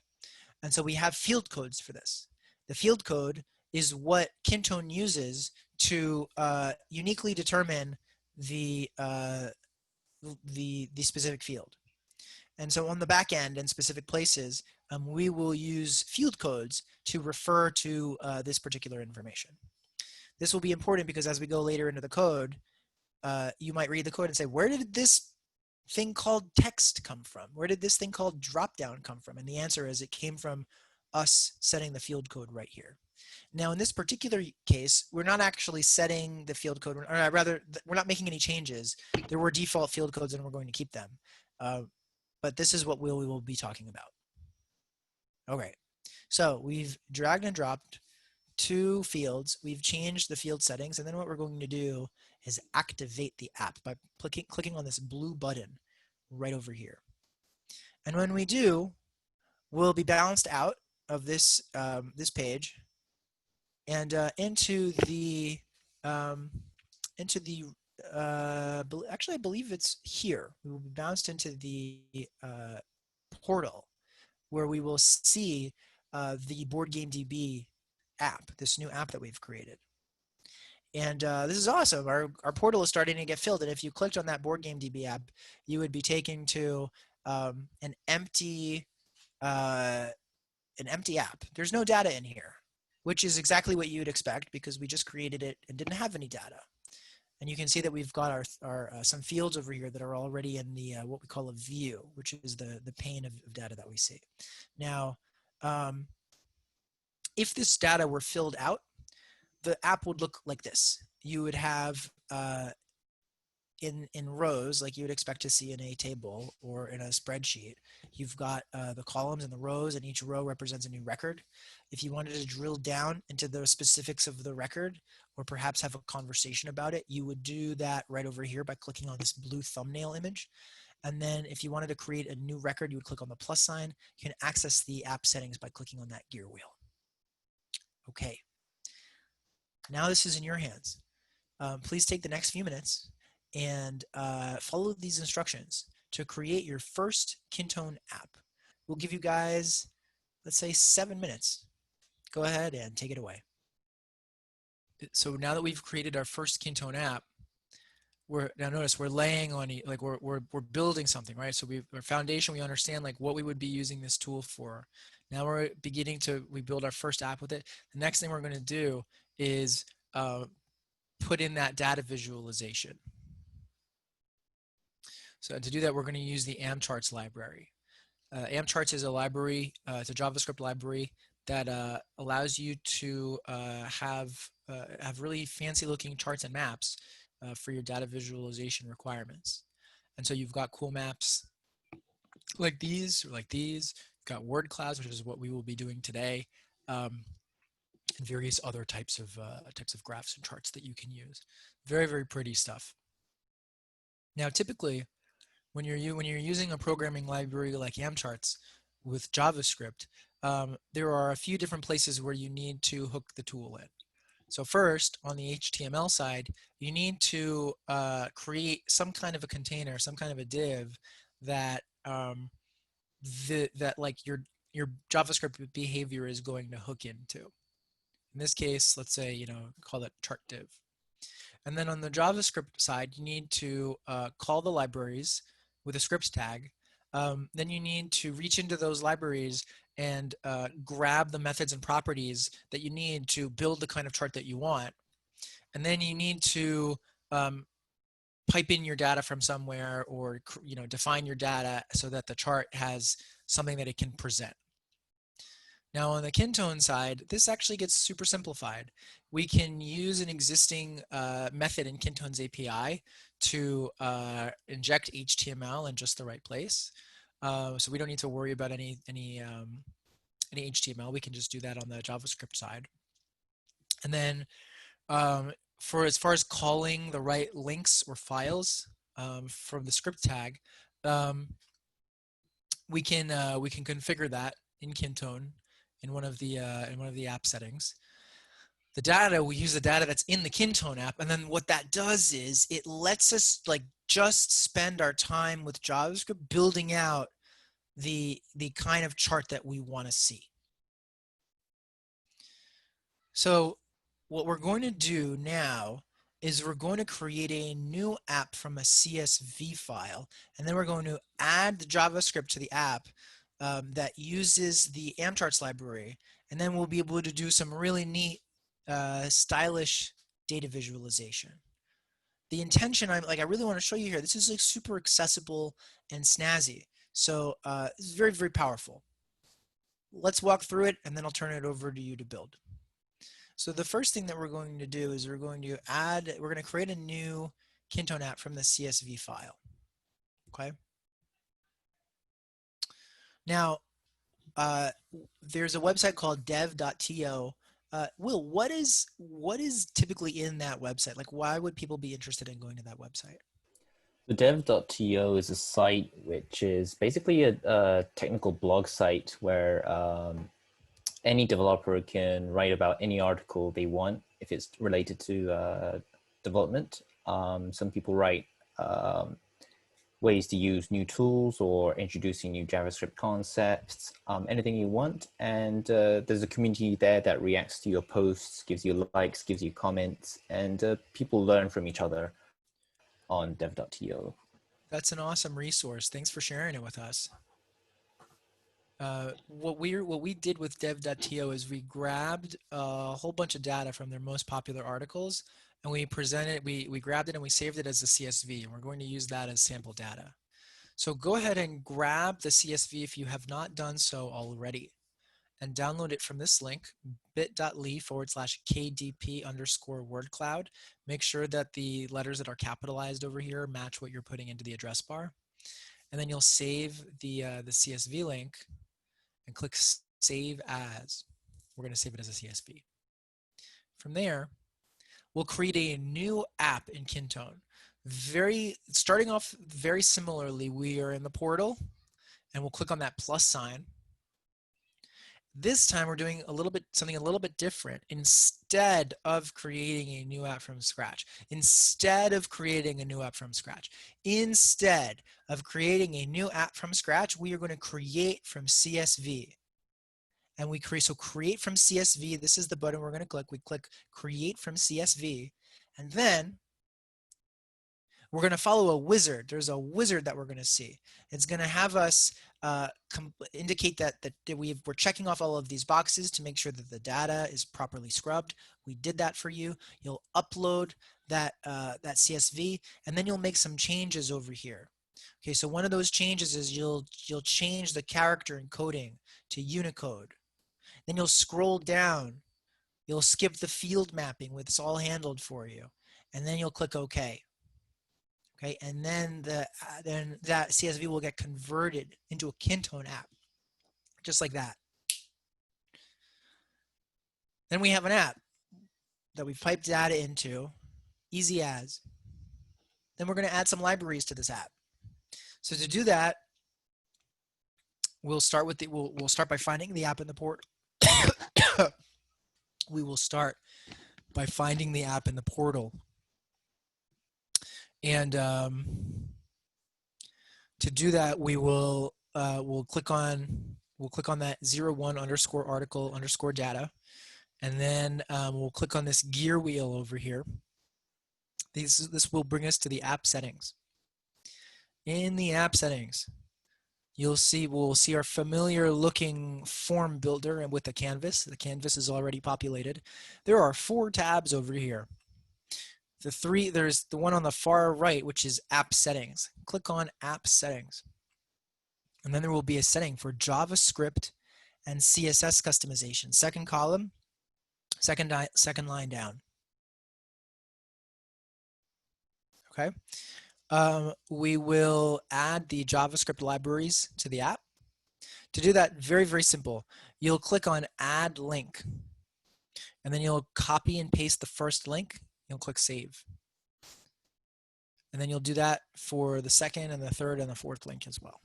And so we have field codes for this. The field code is what Kintone uses to uniquely determine the specific field. And so on the back end in specific places, we will use field codes to refer to this particular information. This will be important because as we go later into the code, you might read the code and say, where did this thing called text come from? Where did this thing called dropdown come from? And the answer is it came from us setting the field code right here. Now, in this particular case, we're not actually setting the field code, or rather, we're not making any changes. There were default field codes and we're going to keep them. But this is what we will be talking about. Okay, so we've dragged and dropped 2 fields. We've changed the field settings, and then what we're going to do is activate the app by clicking on this blue button right over here. And when we do, we'll be bounced out of this this page and into the actually I believe it's here. We will be bounced into the portal where we will see the Board Game DB app, this new app that we've created. And this is awesome. Our portal is starting to get filled. And if you clicked on that Board Game DB app, you would be taken to an empty app. There's no data in here, which is exactly what you'd expect because we just created it and didn't have any data. And you can see that we've got our some fields over here that are already in the what we call a view, which is the pane of data that we see. Now, if this data were filled out, the app would look like this. You would have in rows, like you would expect to see in a table or in a spreadsheet, you've got the columns and the rows, and each row represents a new record. If you wanted to drill down into the specifics of the record, or perhaps have a conversation about it, you would do that right over here by clicking on this blue thumbnail image. And then if you wanted to create a new record, you would click on the plus sign. You can access the app settings by clicking on that gear wheel. Okay. Now this is in your hands. Please take the next few minutes and follow these instructions to create your first Kintone app. We'll give you guys, let's say, 7 minutes. Go ahead and take it away. So now that we've created our first Kintone app, now notice we're laying on, like we're building something, right? So our foundation, we understand like what we would be using this tool for. Now we're beginning to, we build our first app with it. The next thing we're going to do is put in that data visualization. So to do that, we're going to use the amCharts library. amCharts is a library, it's a JavaScript library that allows you to have really fancy looking charts and maps for your data visualization requirements. And so you've got cool maps like these, or like these. You've got word clouds, which is what we will be doing today, and various other types of graphs and charts that you can use. Very, very pretty stuff. Now, typically, when you're using a programming library like amCharts with JavaScript, there are a few different places where you need to hook the tool in. So first, on the HTML side, you need to create some kind of a container, some kind of a div that that like your JavaScript behavior is going to hook into. In this case, let's say, call that chart div. And then on the JavaScript side, you need to call the libraries with a scripts tag. Then you need to reach into those libraries and grab the methods and properties that you need to build the kind of chart that you want. And then you need to pipe in your data from somewhere, or define your data so that the chart has something that it can present. Now on the Kintone side, this actually gets super simplified. We can use an existing method in Kintone's API to inject HTML in just the right place. So we don't need to worry about any HTML. We can just do that on the JavaScript side. And then as far as calling the right links or files from the script tag, we can configure that in Kintone in one of the app settings. The data, we use the data that's in the Kintone app, and then what that does is it lets us just spend our time with JavaScript building out the kind of chart that we want to see. So what we're going to do now is we're going to create a new app from a CSV file, and then we're going to add the JavaScript to the app that uses the amCharts library, and then we'll be able to do some really neat, stylish data visualization. The intention, I really want to show you here, this is super accessible and snazzy. So this is very, very powerful. Let's walk through it, and then I'll turn it over to you to build. So the first thing that we're going to do is we're going to create a new Kintone app from the CSV file. Okay. Now, there's a website called dev.to. Will, what is typically in that website? Like, why would people be interested in going to that website? The dev.to is a site which is basically a technical blog site where any developer can write about any article they want if it's related to development. Some people write ways to use new tools or introducing new JavaScript concepts, anything you want. And there's a community there that reacts to your posts, gives you likes, gives you comments, and people learn from each other on dev.to. That's an awesome resource. Thanks for sharing it with us. What we did with dev.to is we grabbed a whole bunch of data from their most popular articles, and we grabbed it and we saved it as a CSV, and we're going to use that as sample data. So go ahead and grab the CSV if you have not done so already, and download it from this link, bit.ly/KDP_wordcloud. Make sure that the letters that are capitalized over here match what you're putting into the address bar. And then you'll save the CSV link and click Save As. We're going to save it as a CSV. From there, we'll create a new app in Kintone. Starting off very similarly, we are in the portal, and we'll click on that plus sign. This time we're doing something a little bit different. Instead of creating a new app from scratch, instead of creating a new app from scratch, instead of creating a new app from scratch, we are going to create from CSV. And we create from CSV. This is the button we're going to click. We click create from CSV, and then we're going to follow a wizard. There's a wizard that we're going to see. It's going to have us indicate that we're checking off all of these boxes to make sure that the data is properly scrubbed. We did that for you. You'll upload that CSV, and then you'll make some changes over here. Okay, so one of those changes is you'll change the character encoding to Unicode. Then you'll scroll down. You'll skip the field mapping where it's all handled for you, and then you'll click OK. Okay, and then that CSV will get converted into a Kintone app, just like that. Then we have an app that we've piped data into, easy as. Then we're going to add some libraries to this app. So to do that, we'll start by finding the app in the port. We will start by finding the app in the portal. And to do that, we'll click on that 01 underscore article underscore data, and then we'll click on this gear wheel over here. This will bring us to the app settings. In the app settings, we'll see our familiar looking form builder and with the canvas. The canvas is already populated. There are 4 tabs over here. There's the one on the far right, which is app settings. Click on app settings. And then there will be a setting for JavaScript and CSS customization. Second column, second line down. Okay. We will add the JavaScript libraries to the app. To do that, very, very simple. You'll click on add link, and then you'll copy and paste the first link. You'll click save. And then you'll do that for the second and the third and the fourth link as well.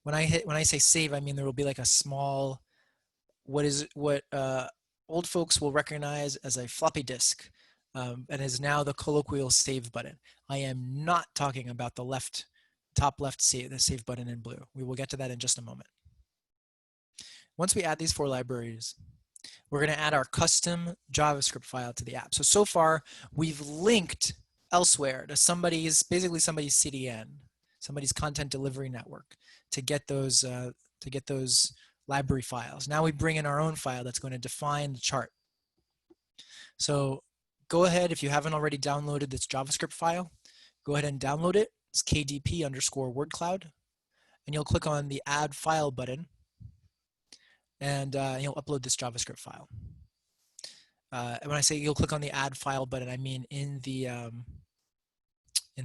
When I say save, I mean there will be like a small, what old folks will recognize as a floppy disk, and is now the colloquial save button. I am not talking about the top left the save button in blue. We will get to that in just a moment. Once we add these 4 libraries, we're going to add our custom JavaScript file to the app. So far, we've linked elsewhere to basically somebody's CDN, somebody's content delivery network, to get those library files. Now we bring in our own file that's going to define the chart. So go ahead, if you haven't already downloaded this JavaScript file, go ahead and download it. It's KDP underscore word cloud, and you'll click on the add file button, and you'll upload this JavaScript file. And when I say you'll click on the add file button, I mean in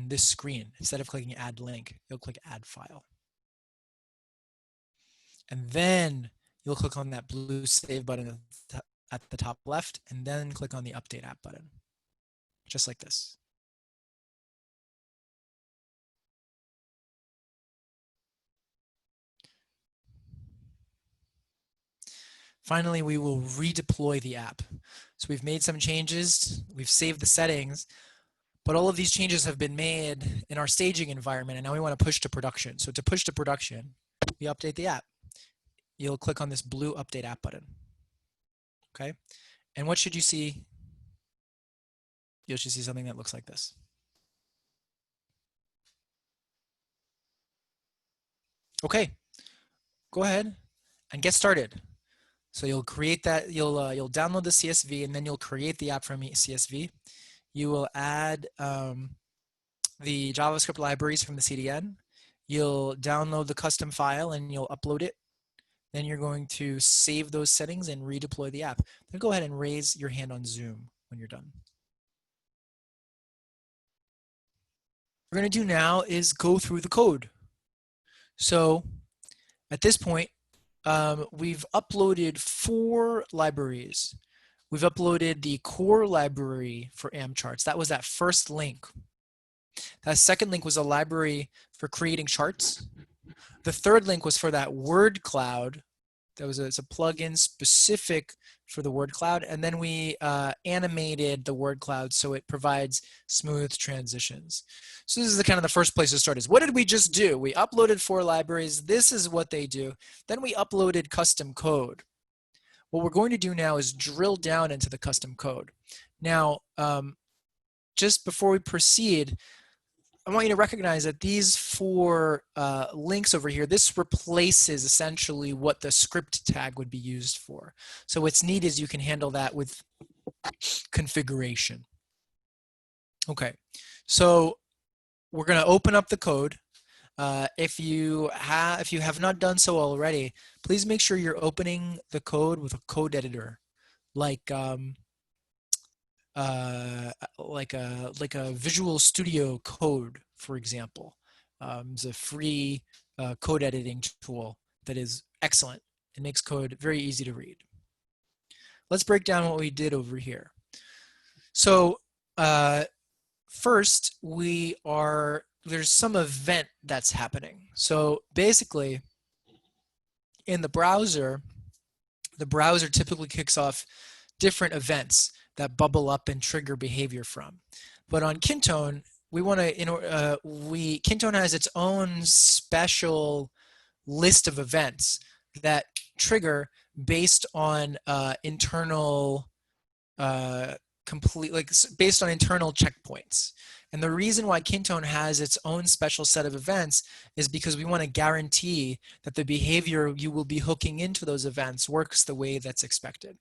this screen. Instead of clicking add link, you'll click add file. And then you'll click on that blue save button at the top left, and then click on the update app button, just like this. Finally, we will redeploy the app. So we've made some changes, we've saved the settings, but all of these changes have been made in our staging environment, and now we want to push to production. So to push to production, we update the app. You'll click on this blue update app button. Okay, and what should you see? You should see something that looks like this. Okay, go ahead and get started. So you'll create that, you'll download the CSV, and then you'll create the app from CSV. You will add the JavaScript libraries from the CDN. You'll download the custom file and you'll upload it. Then you're going to save those settings and redeploy the app. Then go ahead and raise your hand on Zoom when you're done. What we're going to do now is go through the code. So at this point, we've uploaded 4 libraries. We've uploaded the core library for amCharts. That was that first link. That second link was a library for creating charts. The third link was for that word cloud it's a plugin specific for the word cloud, and then we animated the word cloud so it provides smooth transitions. So this is the kind of the first place to start is, what did we just do? We uploaded 4 libraries. This is what they do. Then we uploaded custom code. What we're going to do now is drill down into the custom code. Now, just before we proceed, I want you to recognize that these 4 links over here, this replaces essentially what the script tag would be used for. So what's neat is you can handle that with configuration. Okay, so we're going to open up the code. If you have not done so already, please make sure you're opening the code with a code editor, like a Visual Studio Code, for example. It's a free code editing tool that is excellent. It makes code very easy to read. Let's break down what we did over here. So first, there's some event that's happening. So basically, in the browser typically kicks off different events that bubble up and trigger behavior from. But on Kintone, Kintone has its own special list of events that trigger based on internal based on internal checkpoints. And the reason why Kintone has its own special set of events is because we want to guarantee that the behavior you will be hooking into those events works the way that's expected.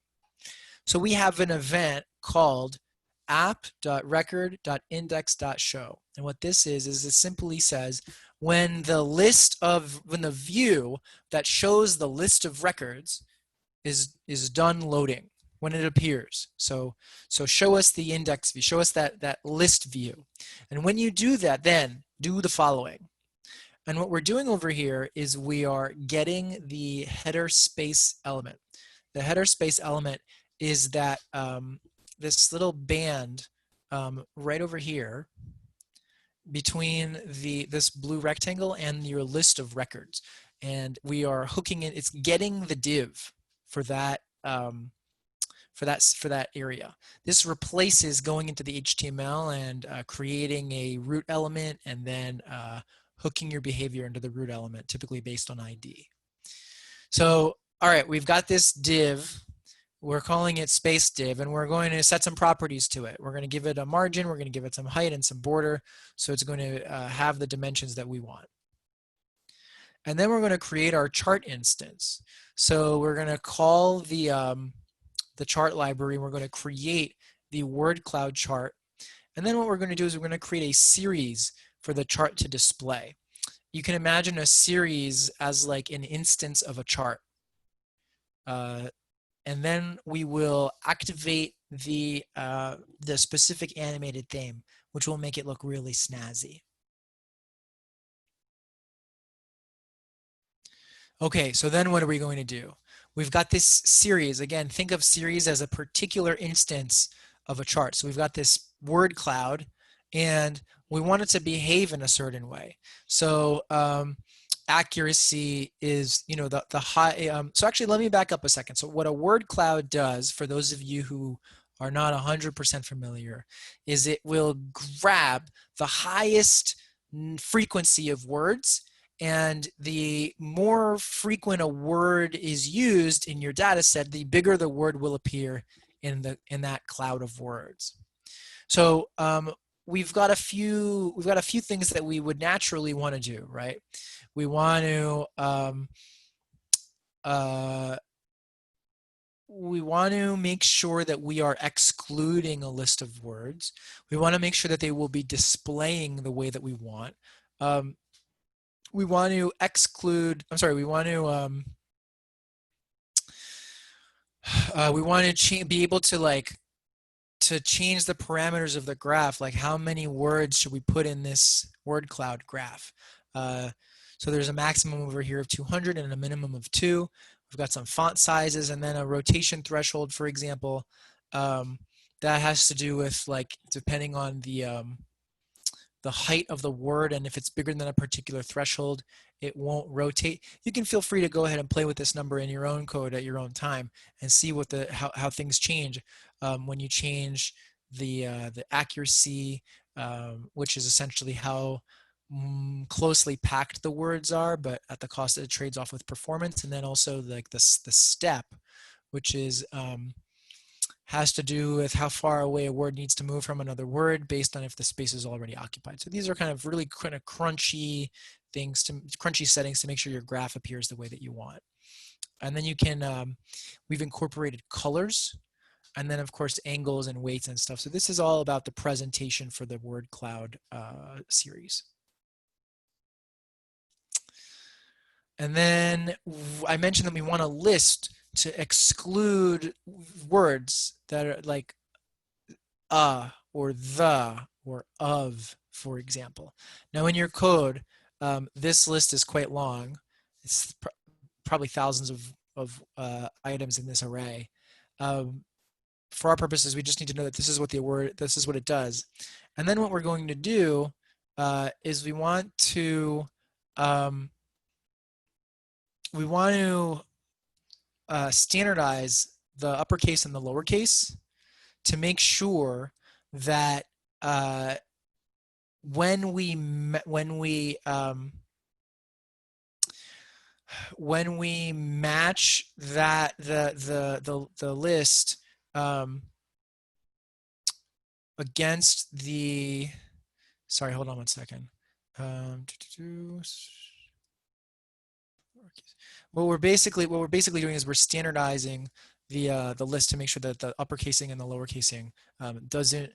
So we have an event called app.record.index.show. And what this is it simply says when the view that shows the list of records is done loading, when it appears. So show us the index view, show us that list view. And when you do that, then do the following. And what we're doing over here is we are getting the header space element. The header space element is that this little band right over here between this blue rectangle and your list of records. And we are hooking it, it's getting the div for that area. This replaces going into the HTML and creating a root element and then hooking your behavior into the root element, typically based on ID. So, all right, we've got this div. We're calling it space div, and we're going to set some properties to it. We're going to give it a margin, we're going to give it some height and some border, so it's going to have the dimensions that we want. And then we're going to create our chart instance. So we're going to call the chart library, and we're going to create the word cloud chart. And then what we're going to do is we're going to create a series for the chart to display. You can imagine a series as like an instance of a chart. And then we will activate the specific animated theme, which will make it look really snazzy. Okay, so then what are we going to do? We've got this series. Again, think of series as a particular instance of a chart. So we've got this word cloud, and we want it to behave in a certain way. So accuracy is, the high. So actually, let me back up a second. So what a word cloud does, for those of you who are not 100% familiar, is it will grab the highest frequency of words, and the more frequent a word is used in your data set, the bigger the word will appear in that cloud of words. So we've got a few things that we would naturally want to do, right? We want to make sure that we are excluding a list of words. We want to make sure that they will be displaying the way that we want. We want to exclude, we want to be able to to change the parameters of the graph, like how many words should we put in this word cloud graph. So there's a maximum over here of 200 and a minimum of 2. We've got some font sizes and then a rotation threshold, for example. That has to do with depending on the the height of the word, and if it's bigger than a particular threshold, it won't rotate. You can feel free to go ahead and play with this number in your own code at your own time and see what how things change when you change the accuracy, which is essentially how closely packed the words are, but at the cost that it trades off with performance, and then also like the step, which is has to do with how far away a word needs to move from another word based on if the space is already occupied. So these are kind of really kind of crunchy things, crunchy settings to make sure your graph appears the way that you want. And then you can, we've incorporated colors, and then of course angles and weights and stuff. So this is all about the presentation for the word cloud series. And then I mentioned that we want a list to exclude words that are like or the or of, for example. Now in your code, this list is quite long. It's probably thousands of items in this array. For our purposes, we just need to know that this is what this is what it does. And then what we're going to do is we want to standardize the uppercase and the lowercase to make sure that when we match that the list against the, sorry, hold on one second. What we're basically doing is we're standardizing the list to make sure that the uppercasing and the lowercasing doesn't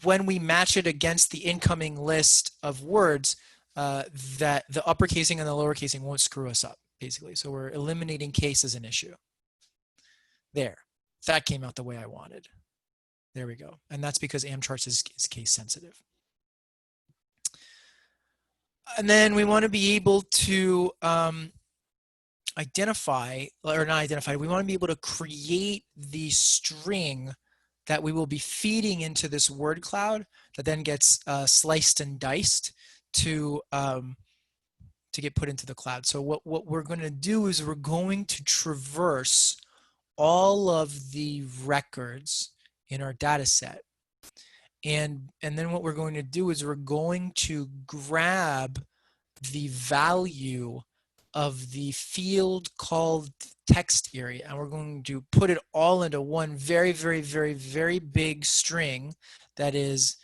when we match it against the incoming list of words, that the uppercasing and the lowercasing won't screw us up, basically. So we're eliminating case as an issue. There, that came out the way I wanted. There we go. And that's because amCharts is case sensitive. And then we want to be able to identify, or not identify, we want to be able to create the string that we will be feeding into this word cloud that then gets sliced and diced to get put into the cloud. So what we're going to do is we're going to traverse all of the records in our data set. And then what we're going to do is we're going to grab the value of the field called text area, and we're going to put it all into one very, very, very, very big string that is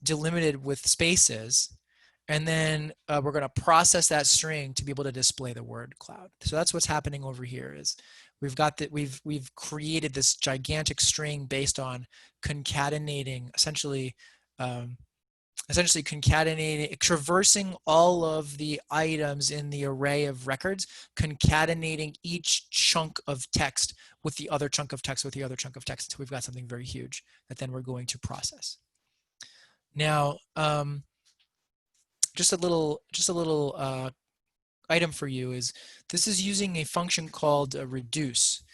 delimited with spaces. And then we're going to process that string to be able to display the word cloud. So that's what's happening over here. Is we've got that we've created this gigantic string based on concatenating, essentially concatenating, traversing all of the items in the array of records, concatenating each chunk of text with the other chunk of text with the other chunk of text until we've got something very huge that then we're going to process. Now, just a little item for you is this is using a function called reduce.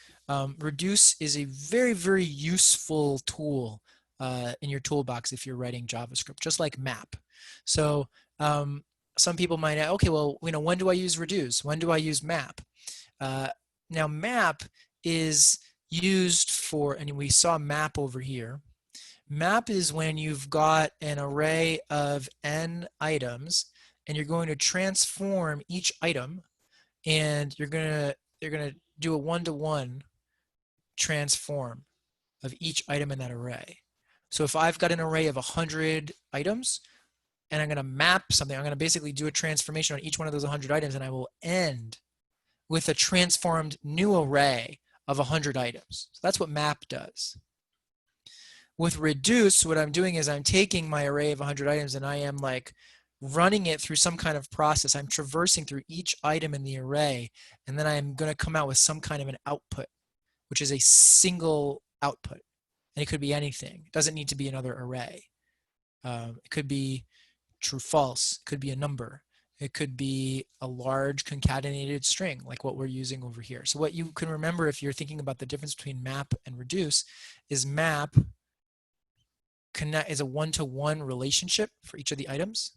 Reduce is a very, very useful tool in your toolbox if you're writing JavaScript, just like map. So some people might ask, okay, well, when do I use reduce? When do I use map? Now map is used for, and we saw map over here. Map is when you've got an array of n items and you're going to transform each item, and you're gonna do a one-to-one transform of each item in that array. So if I've got an array of 100 items and I'm going to map something, I'm going to basically do a transformation on each one of those 100 items, and I will end with a transformed new array of 100 items. So that's what map does. With reduce, what I'm doing is I'm taking my array of 100 items and I am like running it through some kind of process. I'm traversing through each item in the array, and then I'm going to come out with some kind of an output, which is a single output. And it could be anything. It doesn't need to be another array. It could be true, false. It could be a number. It could be a large concatenated string, like what we're using over here. So what you can remember if you're thinking about the difference between map and reduce is map is a one-to-one relationship for each of the items,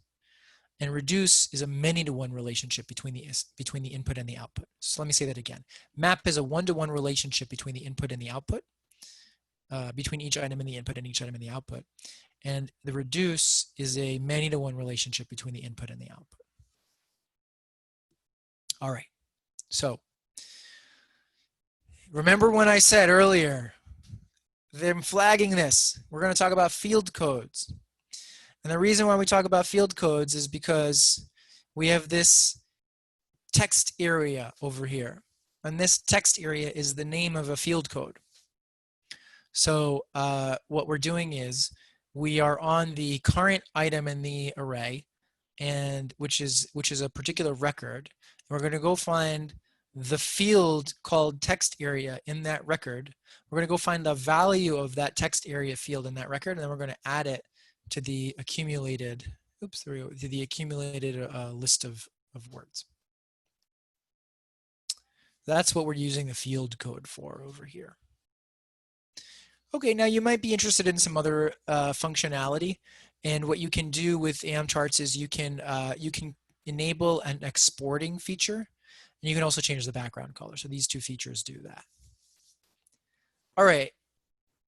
and reduce is a many-to-one relationship between the input and the output. So let me say that again. Map is a one-to-one relationship between the input and the output, between each item in the input and each item in the output. And the reduce is a many-to-one relationship between the input and the output. All right, so remember when I said earlier, I'm flagging this. We're going to talk about field codes. And the reason why we talk about field codes is because we have this text area over here. And this text area is the name of a field code. So what we're doing is we are on the current item in the array, and which is a particular record. We're going to go find the field called text area in that record. We're going to go find the value of that text area field in that record, and then we're going to add it to the accumulated, oops, there we go, to the accumulated list of words. That's what we're using the field code for over here. Okay, now you might be interested in some other functionality, and what you can do with amCharts is you can enable an exporting feature, and you can also change the background color. So these two features do that. All right,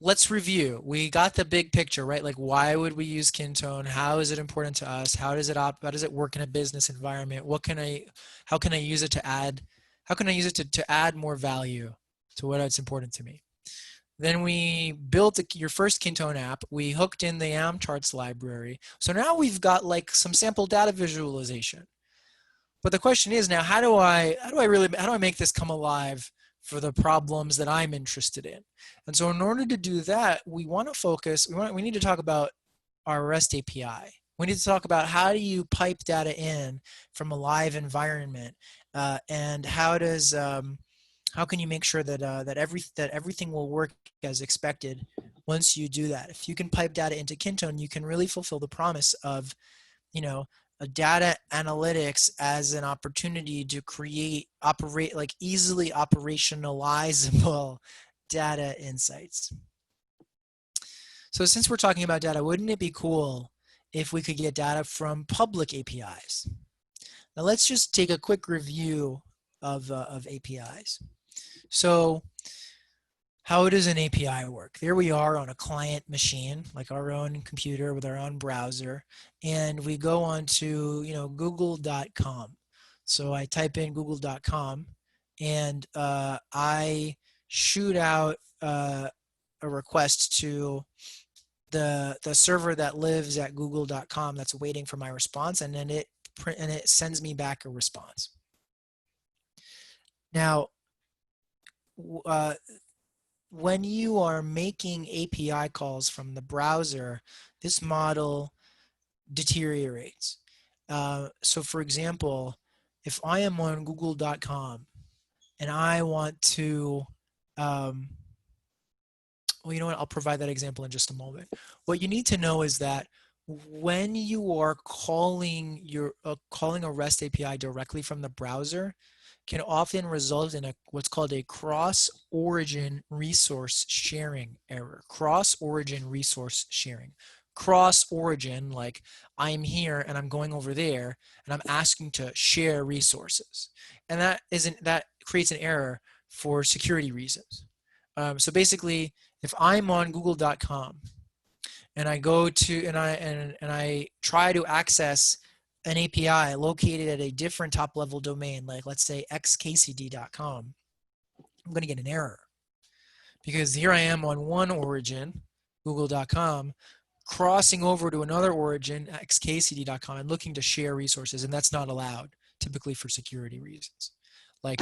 let's review. We got the big picture, right? Like, why would we use Kintone? How is it important to us? How does it work in a business environment? How can I use it to add? How can I use it to add more value to what it's important to me? Then we built your first Kintone app. We hooked in the amCharts library. So now we've got like some sample data visualization. But the question is now, how do I make this come alive for the problems that I'm interested in? And so in order to do that, we need to talk about our REST API. We need to talk about how do you pipe data in from a live environment, and how can you make sure that everything will work as expected once you do that? If you can pipe data into Kintone, you can really fulfill the promise of, a data analytics as an opportunity to operate like easily operationalizable data insights. So since we're talking about data, wouldn't it be cool if we could get data from public APIs? Now let's just take a quick review of APIs. So how does an API work? There we are on a client machine, like our own computer with our own browser, and we go on to google.com. So I type in google.com, and I shoot out a request to the server that lives at google.com that's waiting for my response, and then it sends me back a response. Now, when you are making API calls from the browser, this model deteriorates. So for example, if I am on google.com and I want to, well, you know what, I'll provide that example in just a moment. What you need to know is that when you are calling a REST API directly from the browser, can often result in what's called a cross-origin resource sharing error. Cross-origin resource sharing. Cross-origin, like I'm here and I'm going over there and I'm asking to share resources. And that creates an error for security reasons. So basically, if I'm on google.com and I go to and I try to access an API located at a different top level domain, like let's say xkcd.com, I'm going to get an error because here I am on one origin, google.com, crossing over to another origin, xkcd.com, and looking to share resources, and that's not allowed, typically for security reasons. Like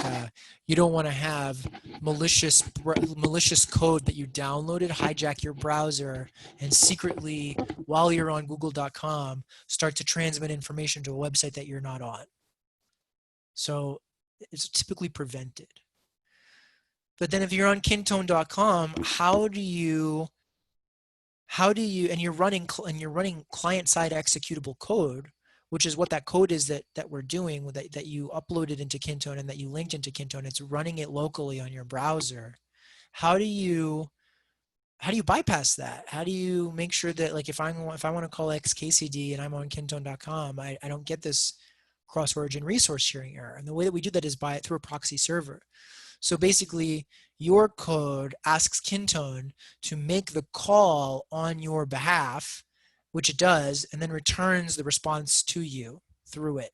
you don't want to have malicious code that you downloaded hijack your browser and secretly, while you're on google.com, start to transmit information to a website that you're not on. So it's typically prevented. But then if you're on kintone.com, and you're running client-side executable code, which is what that code is that we're doing, that you uploaded into Kintone and that you linked into Kintone. It's running it locally on your browser. How do you bypass that? How do you make sure that, like, if I want to call xkcd and I'm on Kintone.com, I don't get this cross-origin resource sharing error? And the way that we do that is through a proxy server. So basically, your code asks Kintone to make the call on your behalf, which it does, and then returns the response to you through it.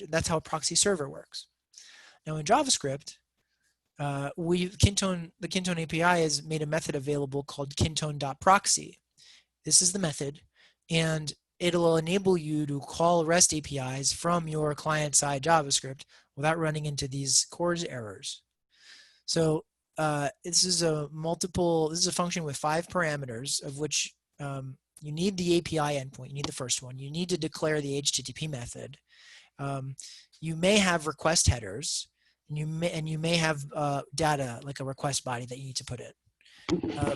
That's how a proxy server works. Now in JavaScript, the Kintone API has made a method available called Kintone.proxy. This is the method, and it'll enable you to call REST APIs from your client-side JavaScript without running into these CORS errors. So this is a function with 5 parameters, of which you need the API endpoint. You need the first one. You need to declare the HTTP method. You may have request headers, and you may have data like a request body that you need to put in.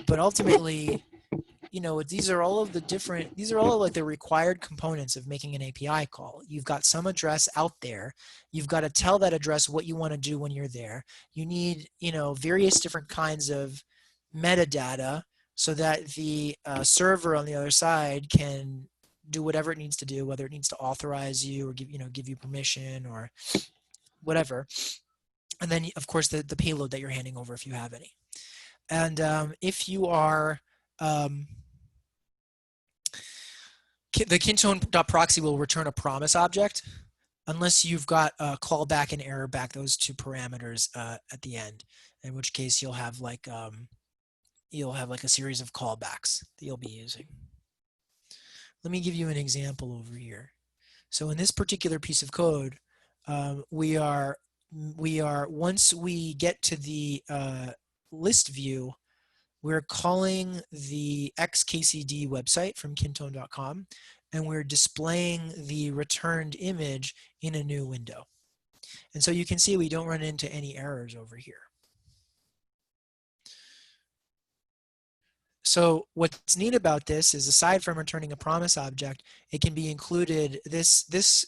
But ultimately, these are all like the required components of making an API call. You've got some address out there. You've got to tell that address what you want to do when you're there. You need, various different kinds of metadata so that the server on the other side can do whatever it needs to do, whether it needs to authorize you or give you permission or whatever. And then, of course, the payload that you're handing over if you have any. And if you are the Kintone.proxy will return a promise object unless you've got a callback and error back, those 2 parameters at the end, in which case you'll have like a series of callbacks that you'll be using. Let me give you an example over here. So in this particular piece of code, we are once we get to the list view, we're calling the xkcd website from Kintone.com, and we're displaying the returned image in a new window. And so you can see we don't run into any errors over here. So what's neat about this is, aside from returning a promise object, it can be included, this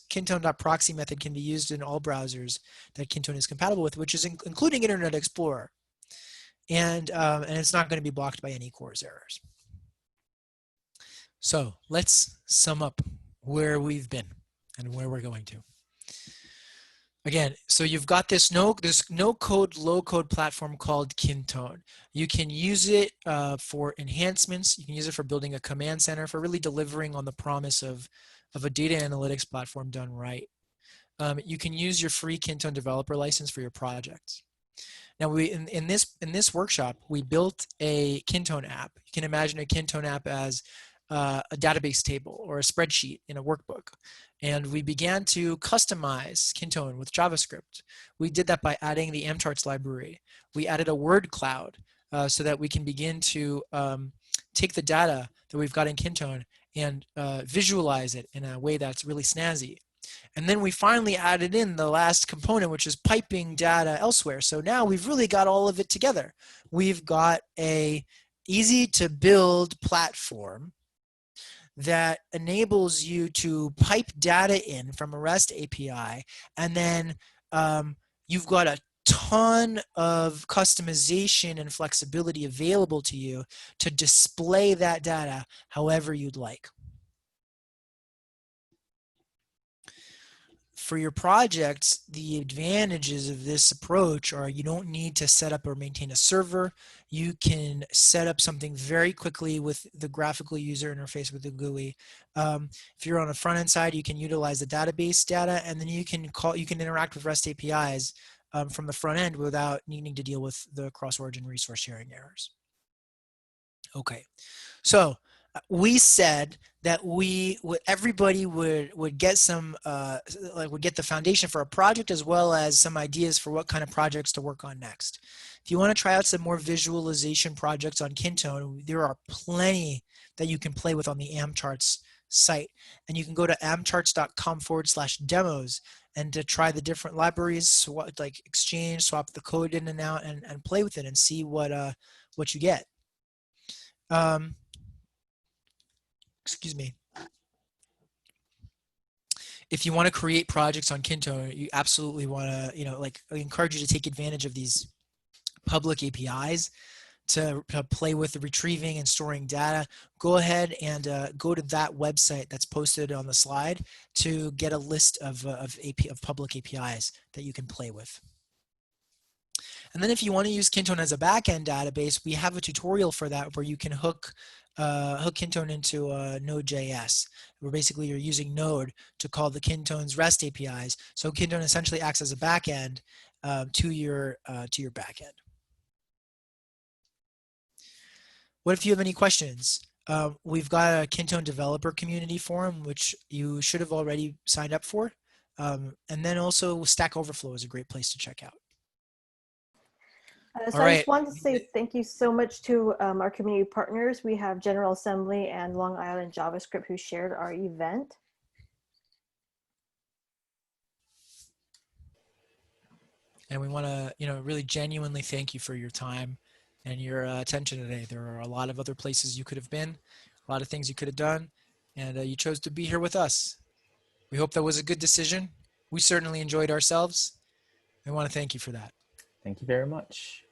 Kintone.proxy method can be used in all browsers that Kintone is compatible with, which is including Internet Explorer. And it's not going to be blocked by any CORS errors. So let's sum up where we've been and where we're going to. Again, so you've got this no-code, low-code platform called Kintone. You can use it for enhancements. You can use it for building a command center, for really delivering on the promise of a data analytics platform done right. You can use your free Kintone developer license for your projects. Now, in this workshop, we built a Kintone app. You can imagine a Kintone app as a database table or a spreadsheet in a workbook. And we began to customize Kintone with JavaScript. We did that by adding the amCharts library. We added a word cloud so that we can begin to take the data that we've got in Kintone and visualize it in a way that's really snazzy. And then we finally added in the last component, which is piping data elsewhere. So now we've really got all of it together. We've got a easy to build platform that enables you to pipe data in from a REST API, and then you've got a ton of customization and flexibility available to you to display that data however you'd like. For your projects, the advantages of this approach are you don't need to set up or maintain a server. You can set up something very quickly with the graphical user interface with the GUI. If you're on the front end side, you can utilize the database data, and then you can interact with REST APIs from the front end without needing to deal with the cross-origin resource sharing errors. Okay, so we said that everybody would get some would get the foundation for a project, as well as some ideas for what kind of projects to work on next. If you want to try out some more visualization projects on Kintone, there are plenty that you can play with on the amCharts site, and you can go to amcharts.com/demos and to try the different libraries, like exchange, swap the code in and out, and play with it and see what you get. Excuse me. if you want to create projects on Kintone, you absolutely want to, like I encourage you to take advantage of these public APIs to play with the retrieving and storing data. Go ahead and go to that website that's posted on the slide to get a list of public APIs that you can play with. And then if you want to use Kintone as a backend database, we have a tutorial for that where you can hook Kintone into Node.js, where basically you're using Node to call the Kintone's REST APIs. So Kintone essentially acts as a backend to your backend. What if you have any questions? We've got a Kintone developer community forum, which you should have already signed up for. And then also Stack Overflow is a great place to check out. So All I right. just wanted to say thank you so much to our community partners. We have General Assembly and Long Island JavaScript who shared our event. And we want to, really genuinely thank you for your time and your attention today. There are a lot of other places you could have been, a lot of things you could have done, and you chose to be here with us. We hope that was a good decision. We certainly enjoyed ourselves. We want to thank you for that. Thank you very much.